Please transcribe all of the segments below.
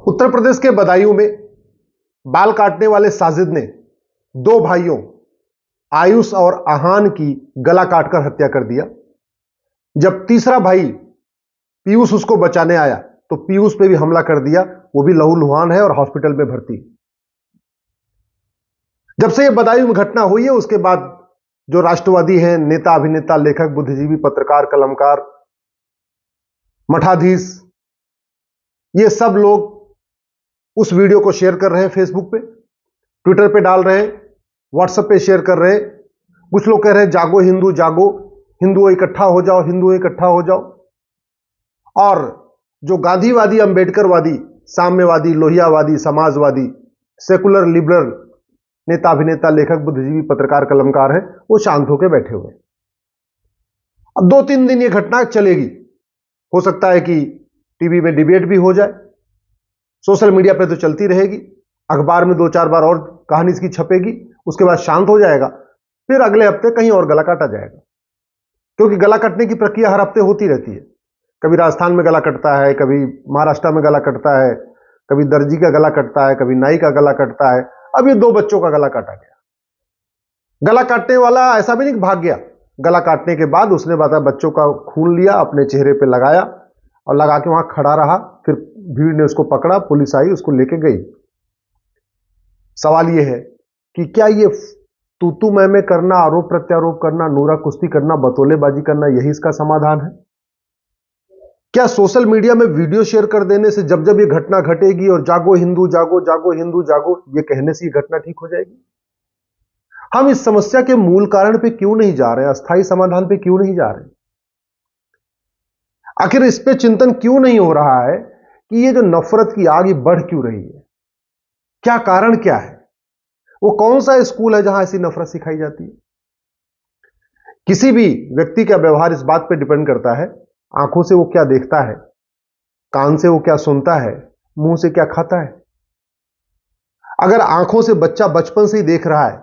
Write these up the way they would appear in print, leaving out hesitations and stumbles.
उत्तर प्रदेश के बदायूं में बाल काटने वाले साजिद ने दो भाइयों आयुष और आहान की गला काटकर हत्या कर दिया। जब तीसरा भाई पीयूष उसको बचाने आया तो पीयूष पे भी हमला कर दिया। वो भी लहूलुहान है और हॉस्पिटल में भर्ती। जब से यह बदायूं में घटना हुई है उसके बाद जो राष्ट्रवादी हैं, नेता, अभिनेता, लेखक, बुद्धिजीवी, पत्रकार, कलमकार, मठाधीश, ये सब लोग उस वीडियो को शेयर कर रहे हैं, फेसबुक पे, ट्विटर पे डाल रहे हैं, व्हाट्सएप पे शेयर कर रहे हैं। कुछ लोग कह रहे हैं जागो हिंदू जागो, हिंदुओं इकट्ठा हो जाओ, हिंदुओं इकट्ठा हो जाओ। और जो गांधीवादी, अंबेडकरवादी, साम्यवादी, लोहियावादी, समाजवादी, सेकुलर, लिबरल नेता, अभिनेता, लेखक, बुद्धिजीवी, पत्रकार, कलमकार हैं, वो शांत होकर बैठे हुए। अब 2-3 दिन ये घटना चलेगी। हो सकता है कि टीवी में डिबेट भी हो जाए, सोशल मीडिया पे तो चलती रहेगी, अखबार में 2-4 बार और कहानी इसकी छपेगी, उसके बाद शांत हो जाएगा। फिर अगले हफ्ते कहीं और गला काटा जाएगा, क्योंकि गला कटने की प्रक्रिया हर हफ्ते होती रहती है। कभी राजस्थान में गला कटता है, कभी महाराष्ट्र में गला कटता है, कभी दर्जी का गला कटता है, कभी नाई का गला कटता है। अब ये 2 बच्चों का गला काटा गया। गला काटने वाला ऐसा भी नहीं भाग गया। गला काटने के बाद उसने बताया बच्चों का खून लिया, अपने चेहरे पे लगाया और लगा के वहां खड़ा रहा। फिर भीड़ ने उसको पकड़ा, पुलिस आई, उसको लेके गई। सवाल यह है कि क्या ये तू मैं करना, आरोप प्रत्यारोप करना, नूरा कुश्ती करना, बतौलेबाजी करना, यही इसका समाधान है? क्या सोशल मीडिया में वीडियो शेयर कर देने से जब जब ये घटना घटेगी और जागो हिंदू जागो, जागो हिंदू जागो, ये कहने से ये घटना ठीक हो जाएगी? हम इस समस्या के मूल कारण पे क्यों नहीं जा रहे, अस्थायी समाधान पे क्यों नहीं जा रहे? आखिर इस पे चिंतन क्यों नहीं हो रहा है कि ये जो नफरत की आग ये बढ़ क्यों रही है? क्या कारण क्या है? वो कौन सा स्कूल है जहां ऐसी नफरत सिखाई जाती है? किसी भी व्यक्ति का व्यवहार इस बात पे डिपेंड करता है, आंखों से वो क्या देखता है, कान से वो क्या सुनता है, मुंह से क्या खाता है। अगर आंखों से बच्चा बचपन से ही देख रहा है,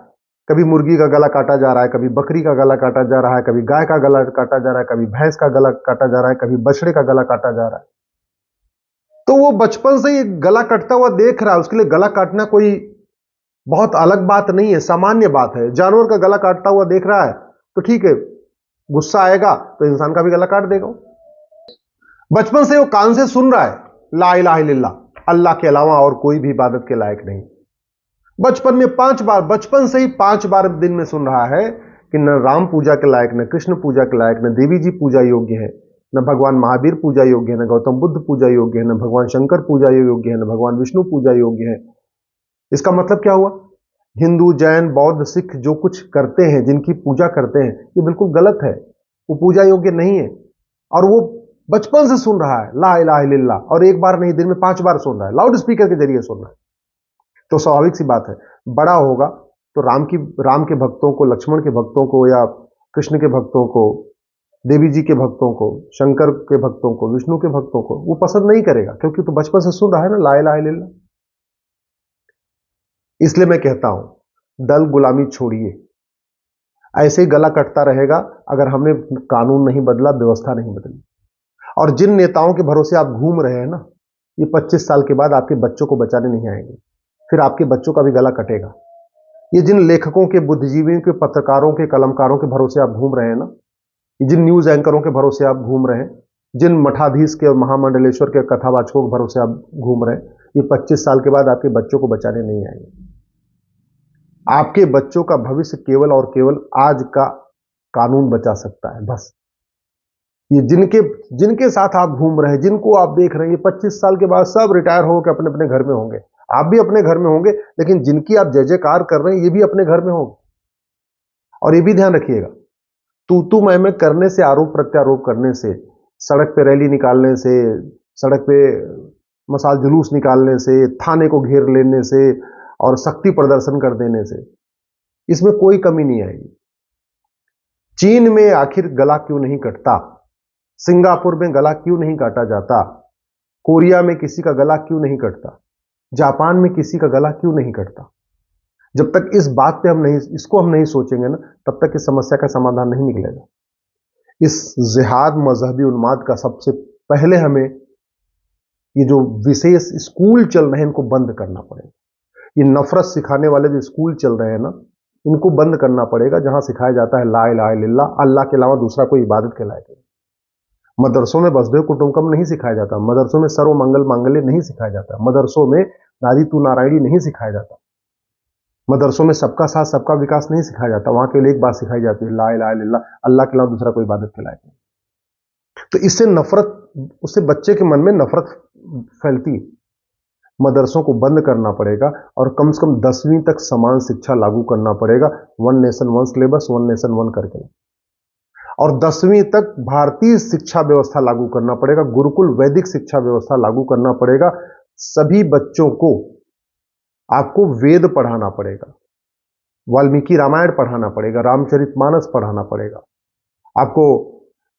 कभी मुर्गी का गला काटा जा रहा है, कभी बकरी का गला काटा जा रहा है, कभी गाय का गला काटा जा रहा है, कभी भैंस का गला काटा जा रहा है, कभी बछड़े का गला काटा जा रहा है, तो वो बचपन से ही गला कटता हुआ देख रहा है। उसके लिए गला काटना कोई बहुत अलग बात नहीं है, सामान्य बात है। जानवर का गला काटता हुआ देख रहा है तो ठीक है, गुस्सा आएगा तो इंसान का भी गला काट देगा। बचपन से वो कान से सुन रहा है, ला इलाहा इल्लल्लाह, अल्लाह के अलावा और कोई भी इबादत के लायक नहीं। बचपन में 5 बार, बचपन से ही 5 बार दिन में सुन रहा है कि न राम पूजा के लायक, न कृष्ण पूजा के लायक, न देवी जी पूजा योग्य है, न भगवान महावीर पूजा योग्य है, न गौतम बुद्ध पूजा योग्य है, न भगवान शंकर पूजा योग्य है, न भगवान विष्णु पूजा योग्य है। इसका मतलब क्या हुआ? हिंदू, जैन, बौद्ध, सिख जो कुछ करते हैं, जिनकी पूजा करते हैं, ये बिल्कुल गलत है, वो पूजा योग्य नहीं है। और वो बचपन से सुन रहा है ला इलाहा इल्लल्लाह, और एक बार नहीं, दिन में 5 बार सुन रहा है, लाउड स्पीकर के जरिए सुन रहा है। तो स्वाभाविक सी बात है, बड़ा होगा तो राम के भक्तों को, लक्ष्मण के भक्तों को, या कृष्ण के भक्तों को, देवी जी के भक्तों को, शंकर के भक्तों को, विष्णु के भक्तों को वो पसंद नहीं करेगा, क्योंकि तो बचपन से सुन रहा है ना ला इलाहा इल्लल्लाह। इसलिए मैं कहता हूं, दल गुलामी छोड़िए। ऐसे ही गला कटता रहेगा अगर हमने कानून नहीं बदला, व्यवस्था नहीं बदली। और जिन नेताओं के भरोसे आप घूम रहे हैं ना, ये 25 साल के बाद आपके बच्चों को बचाने नहीं आएंगे, फिर आपके बच्चों का भी गला कटेगा। ये जिन लेखकों के, बुद्धिजीवियों के, पत्रकारों के, कलमकारों के भरोसे आप घूम रहे हैं ना, जिन न्यूज एंकरों के भरोसे आप घूम रहे हैं, जिन मठाधीश के और महामंडलेश्वर के कथावाचकों के भरोसे आप घूम रहे हैं, ये 25 साल के बाद आपके बच्चों को बचाने नहीं आएंगे। आपके बच्चों का भविष्य केवल और केवल आज का कानून बचा सकता है, बस। ये जिनके साथ आप घूम रहे हैं, जिनको आप देख रहे हैं, ये 25 साल के बाद सब रिटायर होकर अपने अपने घर में होंगे। आप भी अपने घर में होंगे, लेकिन जिनकी आप जय जयकार कर रहे हैं, ये भी अपने घर में होंगे। और ये भी ध्यान रखिएगा, तू मैं करने से, आरोप प्रत्यारोप करने से, सड़क पे रैली निकालने से, सड़क पे मसाल जुलूस निकालने से, थाने को घेर लेने से और शक्ति प्रदर्शन कर देने से, इसमें कोई कमी नहीं आएगी। चीन में आखिर गला क्यों नहीं कटता? सिंगापुर में गला क्यों नहीं काटा जाता? कोरिया में किसी का गला क्यों नहीं कटता? जापान में किसी का गला क्यों नहीं कटता? जब तक इस बात पे इसको हम नहीं सोचेंगे ना, तब तक इस समस्या का समाधान नहीं निकलेगा। इस जिहाद, मजहबी उन्माद का सबसे पहले हमें ये जो विशेष स्कूल चल रहे हैं इनको बंद करना पड़ेगा। ये नफरत सिखाने वाले जो स्कूल चल रहे हैं ना, इनको बंद करना पड़ेगा, जहां सिखाया जाता है ला इलाहा इल्लल्लाह, अल्लाह के अलावा दूसरा कोई इबादत के लायक नहीं। मदरसों में वसुधैव कुटुंबकम नहीं सिखाया जाता, मदरसों में सर्व मंगल मांगल्य नहीं सिखाया जाता, मदरसों में नारी तू नारायणी नहीं सिखाया जाता, मदरसों में सबका साथ सबका विकास नहीं सिखाया जाता। वहां केवल एक बात सिखाई जाती है ला इलाहा इल्लल्लाह, अल्लाह के अलावा दूसरा कोई इबादत के लायक नहीं। तो इससे नफरत, उससे बच्चे के मन में नफरत फैलती है। मदरसों को बंद करना पड़ेगा और कम से कम 10वीं तक समान शिक्षा लागू करना पड़ेगा, one nation one syllabus, one nation one करके। और 10वीं तक भारतीय शिक्षा व्यवस्था लागू करना पड़ेगा, गुरुकुल वैदिक शिक्षा व्यवस्था लागू करना पड़ेगा। सभी बच्चों को आपको वेद पढ़ाना पड़ेगा, वाल्मीकि रामायण पढ़ाना पड़ेगा, रामचरितमानस पढ़ाना पड़ेगा, आपको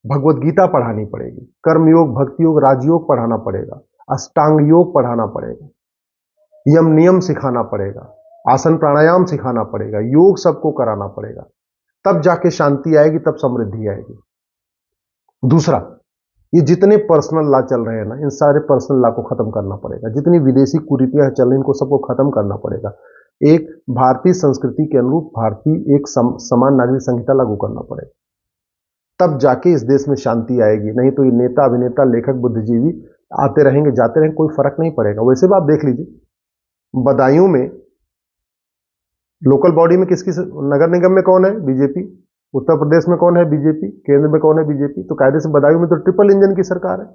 भगवत गीता पढ़ानी पड़ेगी, कर्मयोग, भक्ति योग, राजयोग पढ़ाना पड़ेगा, अष्टांग योग पढ़ाना पड़ेगा, यम नियम सिखाना पड़ेगा, आसन प्राणायाम सिखाना पड़ेगा, योग सबको कराना पड़ेगा। तब जाके शांति आएगी, तब समृद्धि आएगी। दूसरा, ये जितने पर्सनल लॉ चल रहे हैं ना, इन सारे पर्सनल लॉ को खत्म करना पड़ेगा। जितनी विदेशी कुरीतियां चल रही, इनको सबको खत्म करना पड़ेगा। एक भारतीय संस्कृति के अनुरूप भारतीय एक समान नागरिक संहिता लागू करना पड़ेगा, तब जाके इस देश में शांति आएगी। नहीं तो ये नेता, अभिनेता, लेखक, बुद्धिजीवी आते रहेंगे, जाते रहेंगे, कोई फर्क नहीं पड़ेगा। वैसे भी आप देख लीजिए, बदायूं में लोकल बॉडी में किसकी, नगर निगम में कौन है? बीजेपी। उत्तर प्रदेश में कौन है? बीजेपी। केंद्र में कौन है? बीजेपी। तो कायदे से बदायूं में तो ट्रिपल इंजन की सरकार है,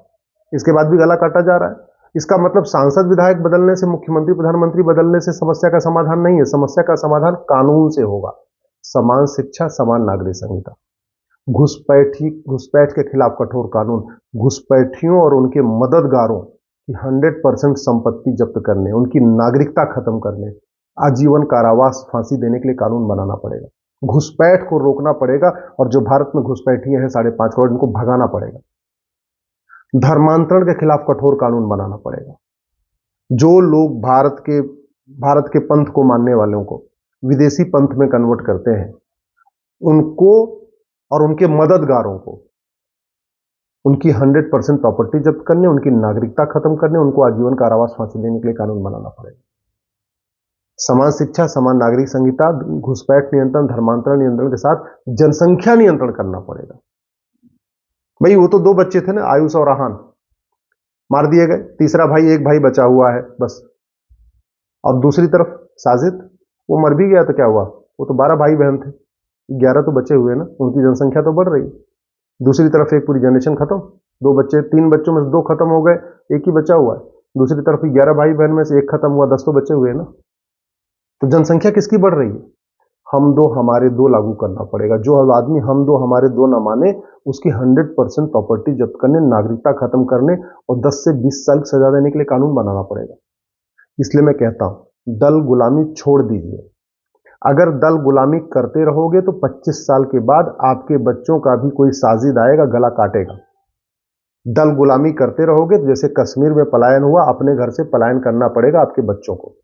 इसके बाद भी गला काटा जा रहा है। इसका मतलब सांसद विधायक बदलने से, मुख्यमंत्री प्रधानमंत्री बदलने से समस्या का समाधान नहीं है। समस्या का समाधान कानून से होगा। समान शिक्षा, समान नागरिक संहिता, घुसपैठ के खिलाफ कठोर कानून, घुसपैठियों और उनके मददगारों की 100% संपत्ति जब्त करने, उनकी नागरिकता खत्म करने, आजीवन कारावास, फांसी देने के लिए कानून बनाना पड़ेगा। घुसपैठ को रोकना पड़ेगा और जो भारत में घुसपैठिए हैं 5.5 करोड़, इनको भगाना पड़ेगा। धर्मांतरण के खिलाफ कठोर कानून बनाना पड़ेगा। जो लोग भारत के पंथ को मानने वालों को विदेशी पंथ में कन्वर्ट करते हैं, उनको और उनके मददगारों को उनकी 100% प्रॉपर्टी जब्त करने, उनकी नागरिकता खत्म करने, उनको आजीवन कारावास, फांसी देने के लिए कानून बनाना पड़ेगा। समान शिक्षा, समान नागरिक संहिता, घुसपैठ नियंत्रण, धर्मांतरण नियंत्रण के साथ जनसंख्या नियंत्रण करना पड़ेगा। भाई वो तो 2 बच्चे थे ना, आयुष और आहान, मार दिए गए। तीसरा भाई, एक भाई बचा हुआ है बस। और दूसरी तरफ साजिद, वो मर भी गया तो क्या हुआ? वो तो 12 भाई बहन थे, 11 तो बचे हुए ना, उनकी जनसंख्या तो बढ़ रही। दूसरी तरफ एक पूरी जनरेशन खत्म, 2 बच्चे, 3 बच्चों में से 2 खत्म हो गए, एक ही बचा हुआ है। दूसरी तरफ 11 भाई बहन में से एक खत्म हुआ, 10 तो बचे हुए ना। तो जनसंख्या किसकी बढ़ रही है? हम दो हमारे दो लागू करना पड़ेगा। जो आदमी हम दो हमारे दो ना माने, उसकी 100% प्रॉपर्टी जब्त करने, नागरिकता खत्म करने और 10 से 20 साल की सजा देने के लिए कानून बनाना पड़ेगा। इसलिए मैं कहता हूं, दल गुलामी छोड़ दीजिए। अगर दल गुलामी करते रहोगे तो 25 साल के बाद आपके बच्चों का भी कोई साजिद आएगा, गला काटेगा। दल गुलामी करते रहोगे तो जैसे कश्मीर में पलायन हुआ, अपने घर से पलायन करना पड़ेगा आपके बच्चों को।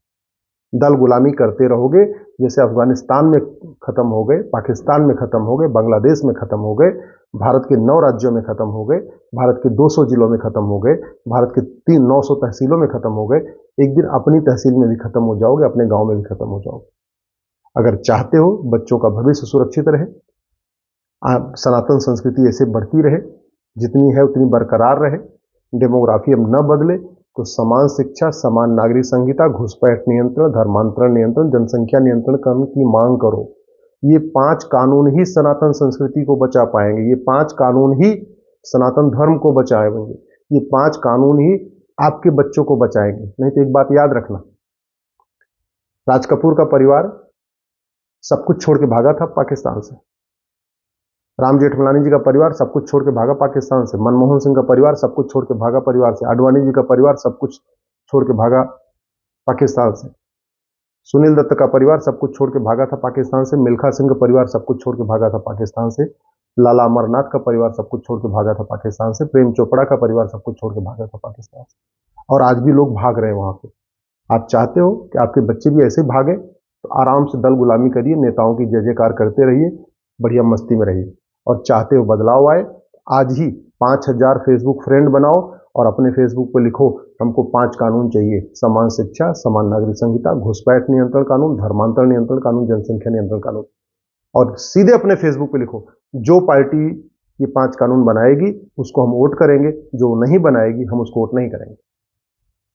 दल गुलामी करते रहोगे, जैसे अफगानिस्तान में खत्म हो गए, पाकिस्तान में खत्म हो गए, बांग्लादेश में खत्म हो गए, भारत के 9 राज्यों में खत्म हो गए, भारत के 200 जिलों में खत्म हो गए, भारत के 900 तहसीलों में खत्म हो गए। एक दिन अपनी तहसील में भी खत्म हो जाओगे, अपने गांव में भी खत्म हो जाओगे। अगर चाहते हो बच्चों का भविष्य सुरक्षित रहे, सनातन संस्कृति ऐसे बढ़ती रहे, जितनी है उतनी बरकरार रहे, डेमोग्राफी अब न बदले, तो समान शिक्षा, समान नागरिक संहिता, घुसपैठ नियंत्रण, धर्मांतरण नियंत्रण, जनसंख्या नियंत्रण की मांग करो। ये 5 कानून ही सनातन संस्कृति को बचा पाएंगे। ये 5 कानून ही सनातन धर्म को बचाएंगे। ये 5 कानून ही आपके बच्चों को बचाएंगे। नहीं तो एक बात याद रखना, राज कपूर का परिवार सब कुछ छोड़ के भागा था पाकिस्तान से। राम जेठमलानी जी का परिवार सब कुछ छोड़ के भागा पाकिस्तान से। मनमोहन सिंह का परिवार सब कुछ छोड़ के भागा परिवार से। आडवाणी जी का परिवार सब कुछ छोड़ के भागा पाकिस्तान से। सुनील दत्त का परिवार सब कुछ छोड़ के भागा था पाकिस्तान से। मिल्खा सिंह का परिवार सब कुछ छोड़ के भागा था पाकिस्तान से। लाला अमरनाथ का परिवार सब कुछ छोड़ के भागा था पाकिस्तान से। प्रेम चोपड़ा का परिवार सब कुछ छोड़ के भागा था पाकिस्तान से। और आज भी लोग भाग रहे हैं वहां पे। आप चाहते हो कि आपके बच्चे भी ऐसे भागे, तो आराम से दल गुलामी करिए, नेताओं की जय जयकार करते रहिए, बढ़िया मस्ती में रहिए। और चाहते हो बदलाव आए, आज ही 5000 फेसबुक फ्रेंड बनाओ और अपने फेसबुक पे लिखो हमको 5 कानून चाहिए, समान शिक्षा, समान नागरिक संहिता, घुसपैठ नियंत्रण कानून, धर्मांतरण नियंत्रण कानून, जनसंख्या नियंत्रण कानून, और सीधे अपने फेसबुक पे लिखो जो पार्टी ये 5 कानून बनाएगी उसको हम वोट करेंगे, जो नहीं बनाएगी हम उसको वोट नहीं करेंगे।